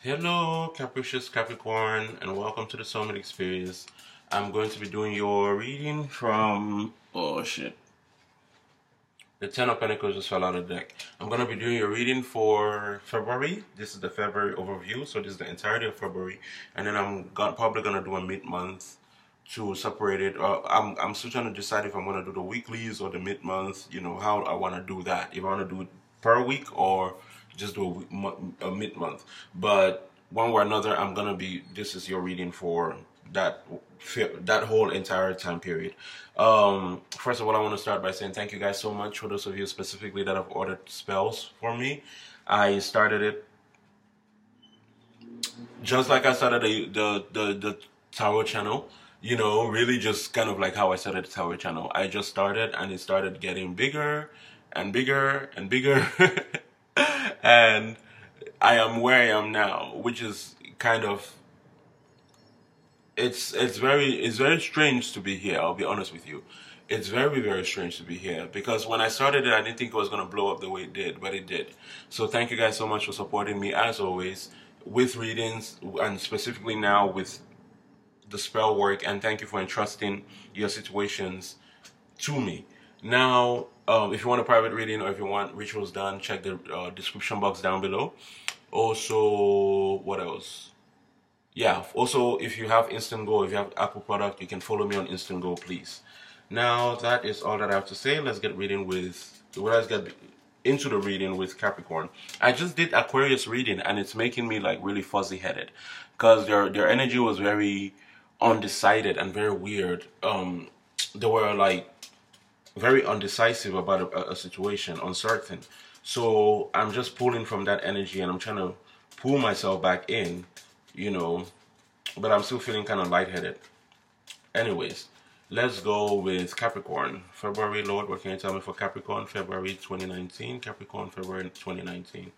Hello, capricious Capricorn, and welcome to the Summit Experience. I'm going to be doing your reading from, oh shit, the Ten of Pentacles just fell out of the deck. I'm going to be doing your reading for February. This is the February overview, so this is the entirety of February. And then probably going to do a mid-month to separate it. I'm still trying to decide if I'm going to do the weeklies or the mid-month, how I want to do that. If I want to do it per week or just do a mid-month. But one way or another, this is your reading for that whole entire time period. First of all, I want to start by saying thank you guys so much for those of you specifically that have ordered spells for me. I started it just like I started the tarot channel, really just kind of like how I started the tarot channel. I just started and it started getting bigger and bigger and bigger. And I am where I am now, which is kind of, it's very strange to be here. I'll be honest with you. It's very, very strange to be here because when I started it, I didn't think it was going to blow up the way it did, but it did. So thank you guys so much for supporting me as always with readings and specifically now with the spell work, and thank you for entrusting your situations to me. Now, if you want a private reading or if you want rituals done, check the description box down below. Also, what else? Yeah, also, if you have Instant Go, if you have Apple product, you can follow me on Instant Go, please. Now, that is all that I have to say. Let's get into the reading with Capricorn. I just did Aquarius reading, and it's making me like really fuzzy-headed because their energy was very undecided and very weird. They were like very undecisive about a situation, uncertain. So I'm just pulling from that energy and I'm trying to pull myself back in, but I'm still feeling kind of lightheaded. Anyways, let's go with Capricorn. February, Lord, what can you tell me for Capricorn? February 2019. Capricorn, February 2019.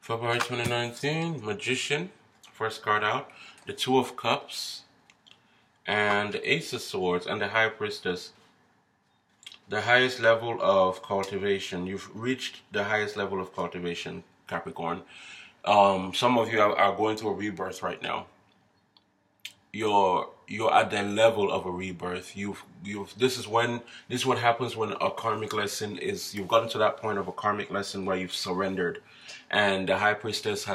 February 2019, Magician, first card out, the Two of Cups, and the Ace of Swords, and the High Priestess. The highest level of cultivation. You've reached the highest level of cultivation, Capricorn. Some of you are going through a rebirth right now. You're at the level of a rebirth. This is what happens when a karmic lesson is, you've gotten to that point of a karmic lesson where you've surrendered. And the High Priestess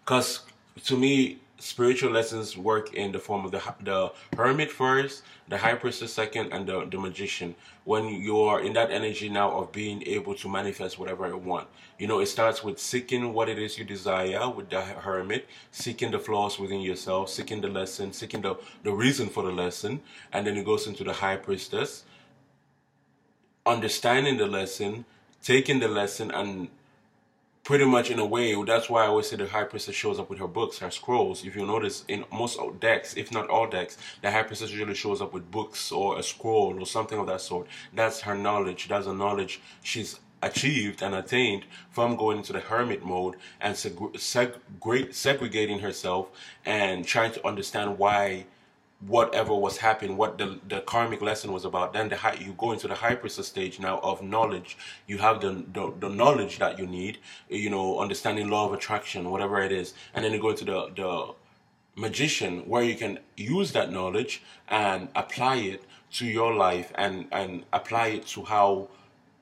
because to me, spiritual lessons work in the form of the Hermit first, the High Priestess second, and the Magician. When you're in that energy now of being able to manifest whatever you want. It starts with seeking what it is you desire with the Hermit, seeking the flaws within yourself, seeking the lesson, seeking the reason for the lesson, and then it goes into the High Priestess, understanding the lesson, taking the lesson, and pretty much in a way, that's why I always say the High Priestess shows up with her books, her scrolls. If you notice, in most decks, if not all decks, the High Priestess usually shows up with books or a scroll or something of that sort. That's her knowledge. That's the knowledge she's achieved and attained from going into the hermit mode and segregating herself and trying to understand why whatever was happening, what the karmic lesson was about. Then you go into the High Priestess stage now of knowledge. You have the knowledge that you need, understanding law of attraction, whatever it is, and then you go into the Magician, where you can use that knowledge and apply it to your life and apply it to how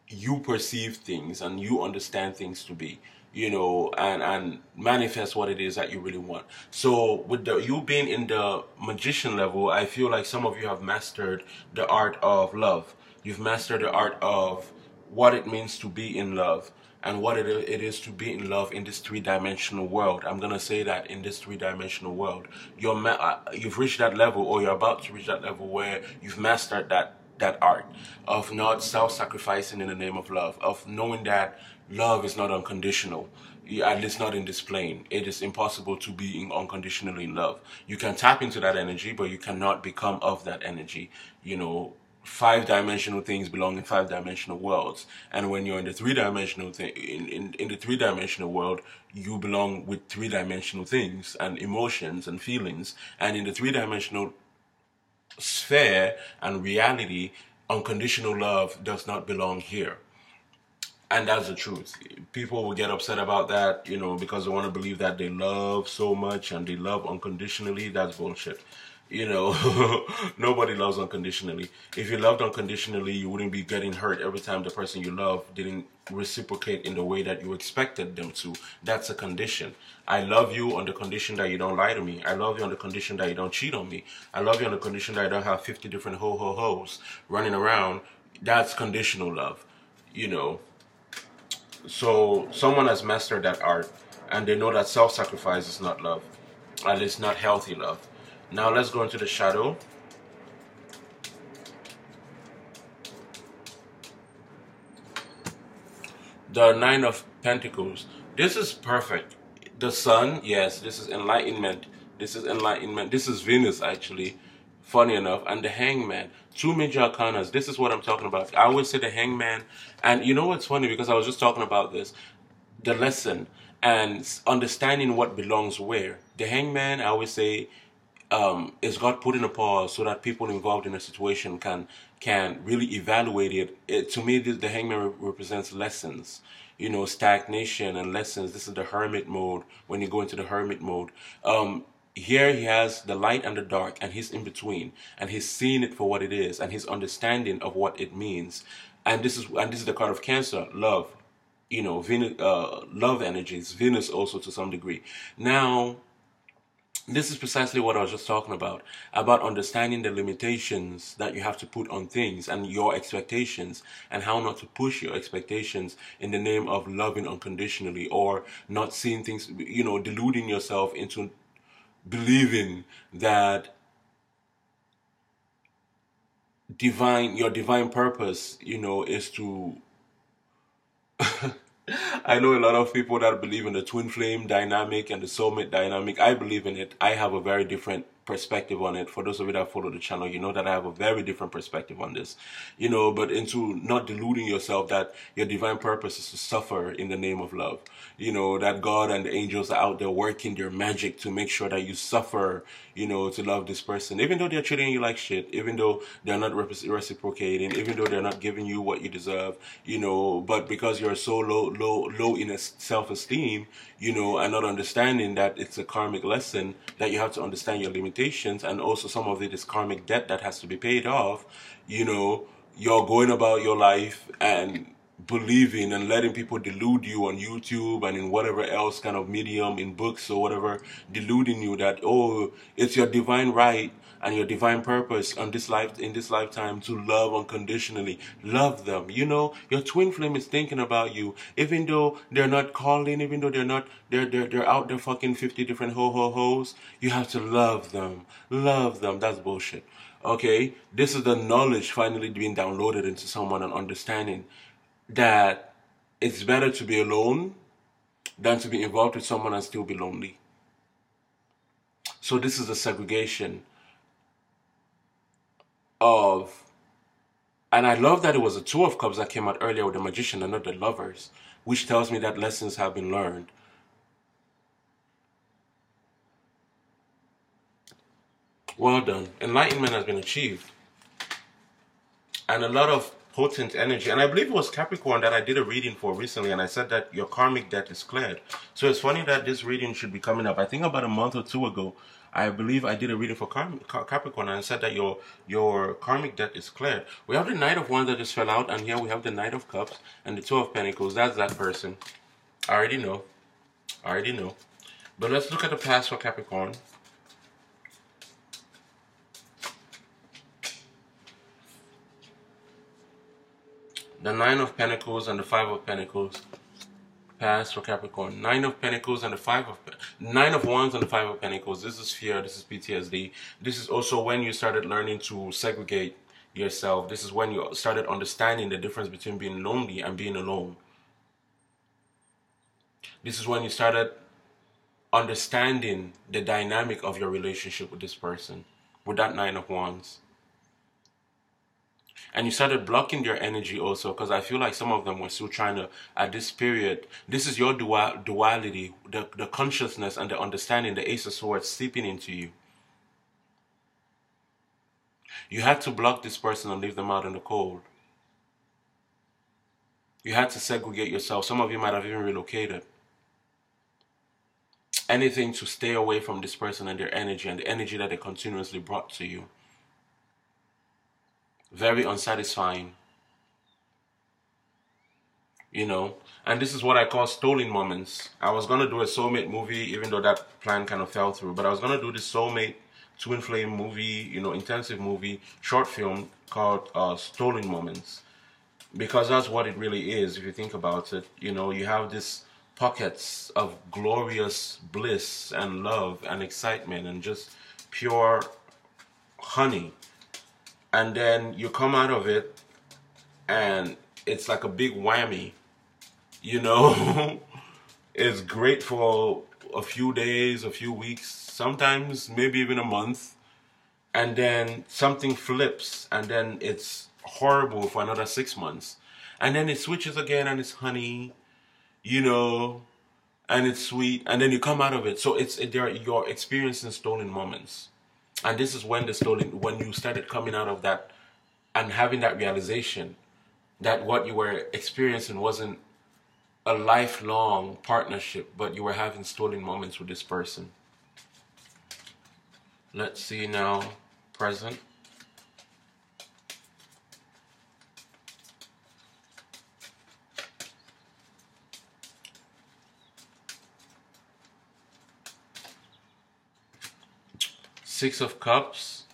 you perceive things and you understand things to be. And manifest what it is that you really want. So with you being in the Magician level, I feel like some of you have mastered the art of love. You've mastered the art of what it means to be in love and what it is to be in love in this three-dimensional world. I'm going to say that in this three-dimensional world. You've reached that level, or you're about to reach that level where you've mastered that art of not self-sacrificing in the name of love, of knowing that love is not unconditional, at least not in this plane. It is impossible to be unconditionally in love. You can tap into that energy, but you cannot become of that energy, 5-dimensional things belong in 5-dimensional worlds, and when you're in the three-dimensional thing, in the three-dimensional world, you belong with three-dimensional things and emotions and feelings, and in the three-dimensional sphere and reality, unconditional love does not belong here. And that's the truth. People will get upset about that, you know, because they want to believe that they love so much and they love unconditionally. That's bullshit. You know, nobody loves unconditionally. If you loved unconditionally, you wouldn't be getting hurt every time the person you love didn't reciprocate in the way that you expected them to. That's a condition. I love you on the condition that you don't lie to me. I love you on the condition that you don't cheat on me. I love you on the condition that I don't have 50 different ho-ho-hos running around. That's conditional love, you know. So someone has mastered that art, and they know that self-sacrifice is not love, and it's not healthy love. Now let's go into the shadow. The Nine of Pentacles. This is perfect. The Sun, yes, this is enlightenment. This is enlightenment. This is Venus, actually, funny enough. And the Hangman. Two major arcanas. This is what I'm talking about. I always say the Hangman. And you know what's funny? Because I was just talking about this. The lesson and understanding what belongs where. The Hangman, I always say, is God putting a pause so that people involved in a situation can really evaluate it. To me, the Hangman represents lessons, you know, stagnation and lessons. This is the hermit mode. When you go into the hermit mode, here he has the light and the dark, and he's in between, and he's seeing it for what it is, and his understanding of what it means. And this is the card of Cancer, love. You know, Venus, love energies, Venus also to some degree. Now, this is precisely what I was just talking about understanding the limitations that you have to put on things and your expectations, and how not to push your expectations in the name of loving unconditionally, or not seeing things, you know, deluding yourself into believing that your divine purpose, you know, is to I know a lot of people that believe in the twin flame dynamic and the soulmate dynamic. I believe in it. I have a very different perspective on it. For those of you that follow the channel, you know that I have a very different perspective on this. You know, but into not deluding yourself that your divine purpose is to suffer in the name of love. You know, that God and the angels are out there working their magic to make sure that you suffer, you know, to love this person. Even though they're treating you like shit, even though they're not reciprocating, even though they're not giving you what you deserve, you know, but because you're so low in self-esteem, you know, and not understanding that it's a karmic lesson, that you have to understand your limitations, and also some of it is karmic debt that has to be paid off. You know, you're going about your life and believing and letting people delude you on YouTube and in whatever else kind of medium, in books or whatever, deluding you that, oh, it's your divine right and your divine purpose on this life, in this lifetime, to love unconditionally. Love them. You know, your twin flame is thinking about you, even though they're not calling, even though they're out there fucking 50 different ho-ho-hos. You have to love them. Love them. That's bullshit. Okay? This is the knowledge finally being downloaded into someone, and understanding that it's better to be alone than to be involved with someone and still be lonely. So this is a segregation of, and I love that it was a Two of Cups that came out earlier with the Magician and not the Lovers, which tells me that lessons have been learned. Well done. Enlightenment has been achieved. And a lot of potent energy. And I believe it was Capricorn that I did a reading for recently, and I said that your karmic debt is cleared. So it's funny that this reading should be coming up. I think about a month or two ago, I believe I did a reading for Capricorn, and I said that your karmic debt is cleared. We have the Knight of Wands that just fell out, and here we have the Knight of Cups and the Two of Pentacles. That's that person. I already know. I already know. But let's look at the past for Capricorn. The Nine of Pentacles and the Five of Pentacles. Past for Capricorn. Nine of Pentacles and the Nine of Wands and the Five of Pentacles. This is fear. This is PTSD. This is also when you started learning to segregate yourself. This is when you started understanding the difference between being lonely and being alone. This is when you started understanding the dynamic of your relationship with this person, with that Nine of Wands. And you started blocking their energy also, because I feel like some of them were still trying to, at this period, this is your duality, the consciousness and the understanding, the Ace of Swords seeping into you. You had to block this person and leave them out in the cold. You had to segregate yourself. Some of you might have even relocated. Anything to stay away from this person and their energy and the energy that they continuously brought to you. Very unsatisfying. You know, and this is what I call stolen moments. I was going to do a soulmate movie, even though that plan kind of fell through, but I was going to do this soulmate twin flame movie, you know, intensive movie, short film called Stolen Moments, because that's what it really is. If you think about it, you know, you have this pockets of glorious bliss and love and excitement and just pure honey, and then you come out of it and it's like a big whammy, you know. It's great for a few days, a few weeks, sometimes maybe even a month, and then something flips and then it's horrible for another 6 months, and then it switches again and it's honey, you know, and it's sweet, and then you come out of it. So you're experiencing stolen moments, and this is when when you started coming out of that and having that realization that what you were experiencing wasn't a lifelong partnership, but you were having stolen moments with this person. Let's see now, present. Six of Cups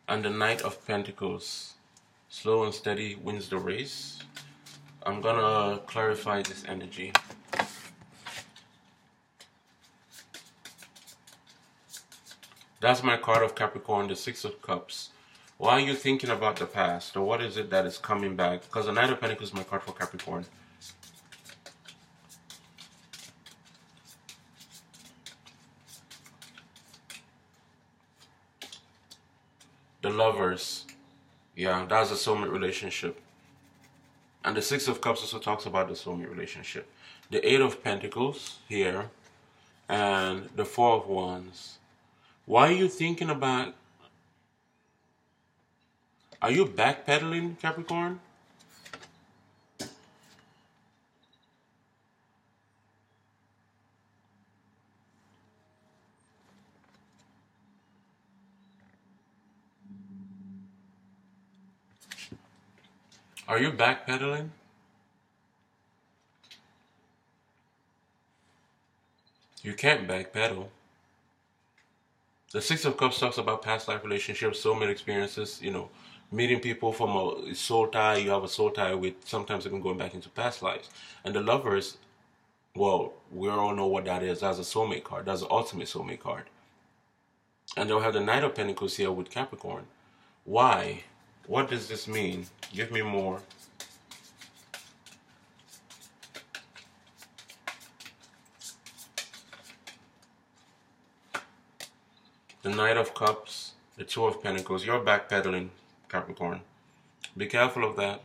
and the Knight of Pentacles. Slow and steady wins the race. I'm gonna clarify this energy. That's my card of Capricorn, the Six of Cups. Why are you thinking about the past? Or what is it that is coming back? Because the Knight of Pentacles is my card for Capricorn. The Lovers. Yeah, that's a soulmate relationship. And the Six of Cups also talks about the soulmate relationship. The Eight of Pentacles here. And the Four of Wands. Why are you thinking about... Are you backpedaling, Capricorn? Are you backpedaling? You can't backpedal. The Six of Cups talks about past life relationships, soulmate experiences, you know, meeting people from a soul tie. You have a soul tie with, sometimes even going back into past lives. And the Lovers, well, we all know what that is. That's a soulmate card. That's the ultimate soulmate card. And they'll have the Knight of Pentacles here with Capricorn. Why? What does this mean? Give me more. The Knight of Cups, the Two of Pentacles. You're backpedaling, Capricorn. Be careful of that.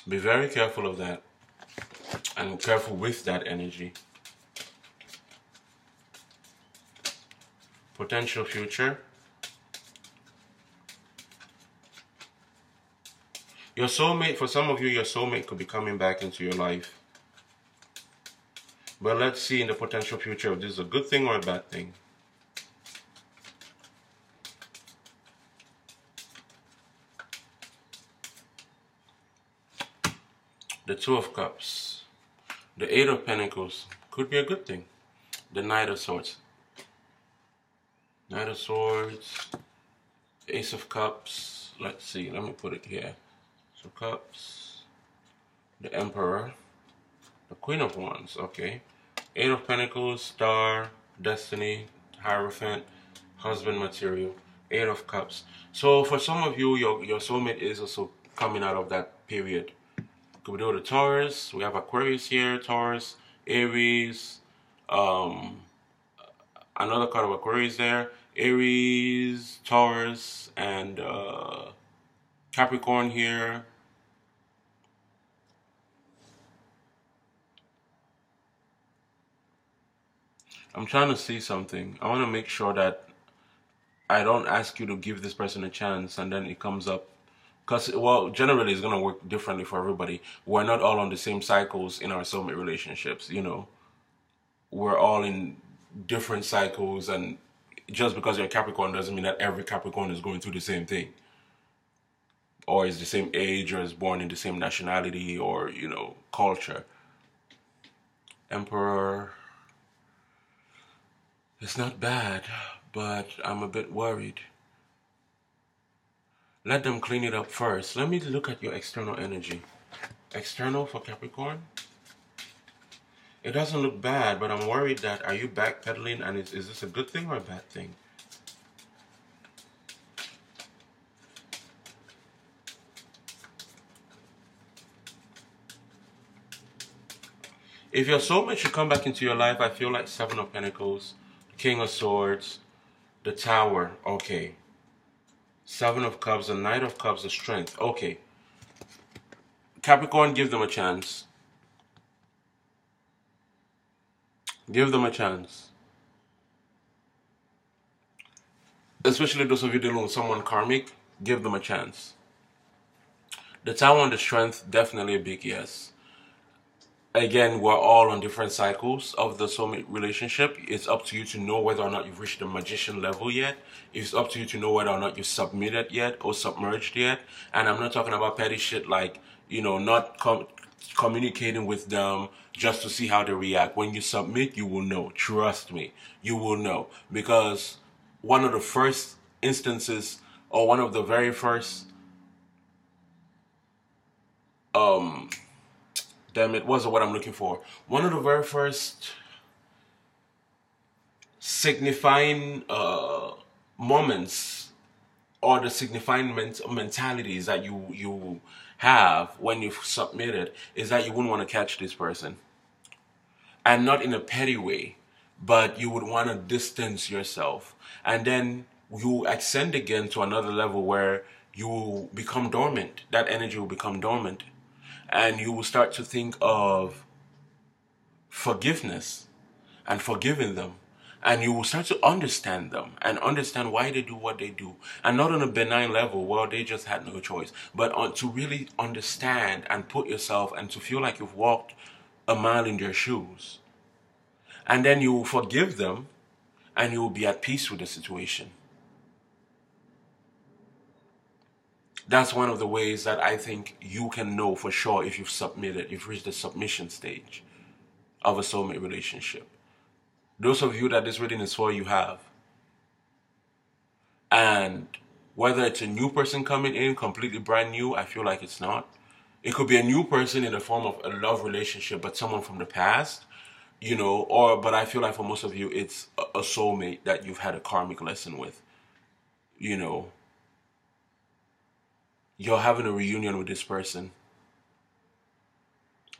Be very careful of that. And careful with that energy. Potential future. Your soulmate, for some of you, your soulmate could be coming back into your life. But let's see in the potential future if this is a good thing or a bad thing. The Two of Cups. The Eight of Pentacles. Could be a good thing. The Knight of Swords. Knight of Swords. Ace of Cups. Let's see. Let me put it here. Ace of Cups. The Emperor. The Queen of Wands, okay. Eight of Pentacles, Star, Destiny, Hierophant, Husband material, Eight of Cups. So for some of you, your soulmate is also coming out of that period. Could be the Taurus. We have Aquarius here, Taurus, Aries, another card of Aquarius there. Aries, Taurus, and Capricorn here. I'm trying to see something. I want to make sure that I don't ask you to give this person a chance and then it comes up. Because, well, generally it's going to work differently for everybody. We're not all on the same cycles in our soulmate relationships, you know. We're all in different cycles, and just because you're a Capricorn doesn't mean that every Capricorn is going through the same thing. Or is the same age, or is born in the same nationality, or, you know, culture. Emperor. It's not bad, but I'm a bit worried. Let them clean it up first. Let me look at your external energy. External for Capricorn? It doesn't look bad, but I'm worried that, are you backpedaling, and is this a good thing or a bad thing? If your soulmate should come back into your life, I feel like Seven of Pentacles, King of Swords, the Tower, okay. Seven of Cups, the Knight of Cups, the Strength, okay. Capricorn, give them a chance. Give them a chance. Especially those of you dealing with someone karmic, give them a chance. The Tower and the Strength, definitely a big yes. Again, we're all on different cycles of the soulmate relationship. It's up to you to know whether or not you've reached the magician level yet. It's up to you to know whether or not you've submitted yet or submerged yet. And I'm not talking about petty shit like, you know, not communicating with them just to see how they react. When you submit, you will know. Trust me, you will know. Because one of the first instances, or one of the very first damn it, wasn't what I'm looking for. One of the very first signifying moments, or the signifying mentalities that you have when you've submitted, is that you wouldn't want to catch this person. And not in a petty way, but you would want to distance yourself. And then you ascend again to another level where you will become dormant. That energy will become dormant. And you will start to think of forgiveness and forgiving them. And you will start to understand them and understand why they do what they do. And not on a benign level, well, they just had no choice. But to really understand and put yourself and to feel like you've walked a mile in their shoes. And then you will forgive them and you will be at peace with the situation. That's one of the ways that I think you can know for sure if you've submitted, you've reached the submission stage of a soulmate relationship. Those of you that this reading is for, you have. And whether it's a new person coming in, completely brand new, I feel like it's not. It could be a new person in the form of a love relationship, but someone from the past, you know, but I feel like for most of you, it's a soulmate that you've had a karmic lesson with, you know. You're having a reunion with this person,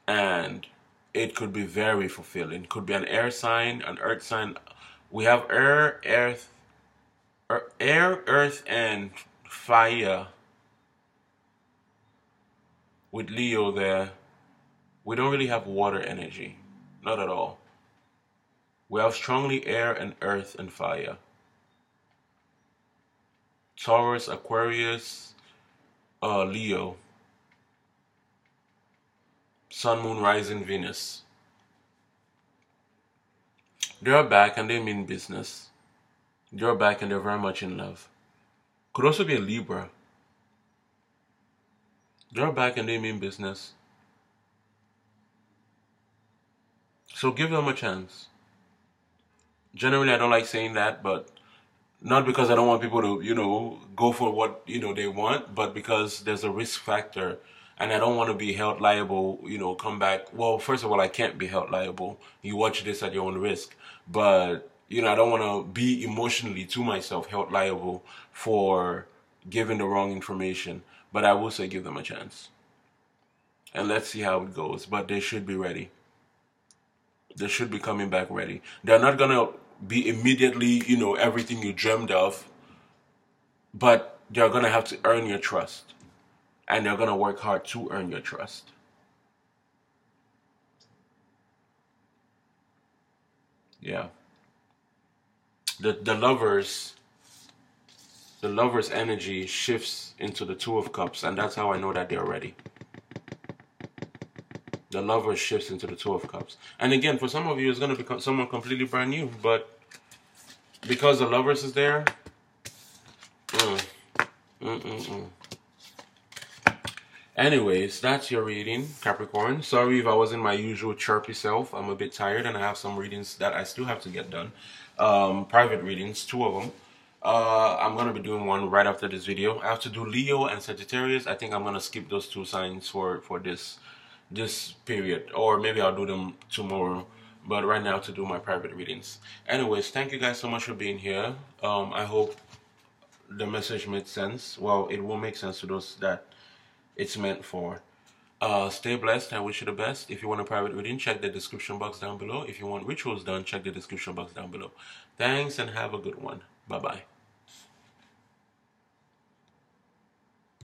and it could be very fulfilling. It could be an air sign, an earth sign. We have air, earth, and fire with Leo there. We don't really have water energy, not at all. We have strongly air and earth and fire. Taurus, Aquarius, Leo, Sun, Moon, Rising, Venus. They're back and they mean business. They're back and they're very much in love. Could also be a Libra. They're back and they mean business. So give them a chance. Generally, I don't like saying that, but not because I don't want people to, you know, go for what, you know, they want, but because there's a risk factor and I don't want to be held liable, you know, come back. Well, first of all, I can't be held liable. You watch this at your own risk. But, you know, I don't want to be emotionally to myself held liable for giving the wrong information. But I will say give them a chance. And let's see how it goes. But they should be ready. They should be coming back ready. They're not going to be immediately, you know, everything you dreamed of, but they're going to have to earn your trust, and they're going to work hard to earn your trust. Yeah. The lovers energy shifts into the Two of Cups, and that's how I know that they're ready. The lover shifts into the Two of Cups. And again, for some of you, it's going to become someone completely brand new, but because the lovers is there, anyways, that's your reading, Capricorn. Sorry if I wasn't my usual chirpy self. I'm a bit tired, and I have some readings that I still have to get done. Private readings, 2 of them. I'm going to be doing one right after this video. I have to do Leo and Sagittarius. I think I'm going to skip those 2 signs for this period, or maybe I'll do them tomorrow, but right now to do my private readings. Anyways, thank you guys so much for being here. I hope the message made sense. Well, it will make sense to those that it's meant for. Stay blessed. I wish you the best. If you want a private reading, check the description box down below. If you want rituals done, check the description box down below. Thanks, and have a good one. Bye bye.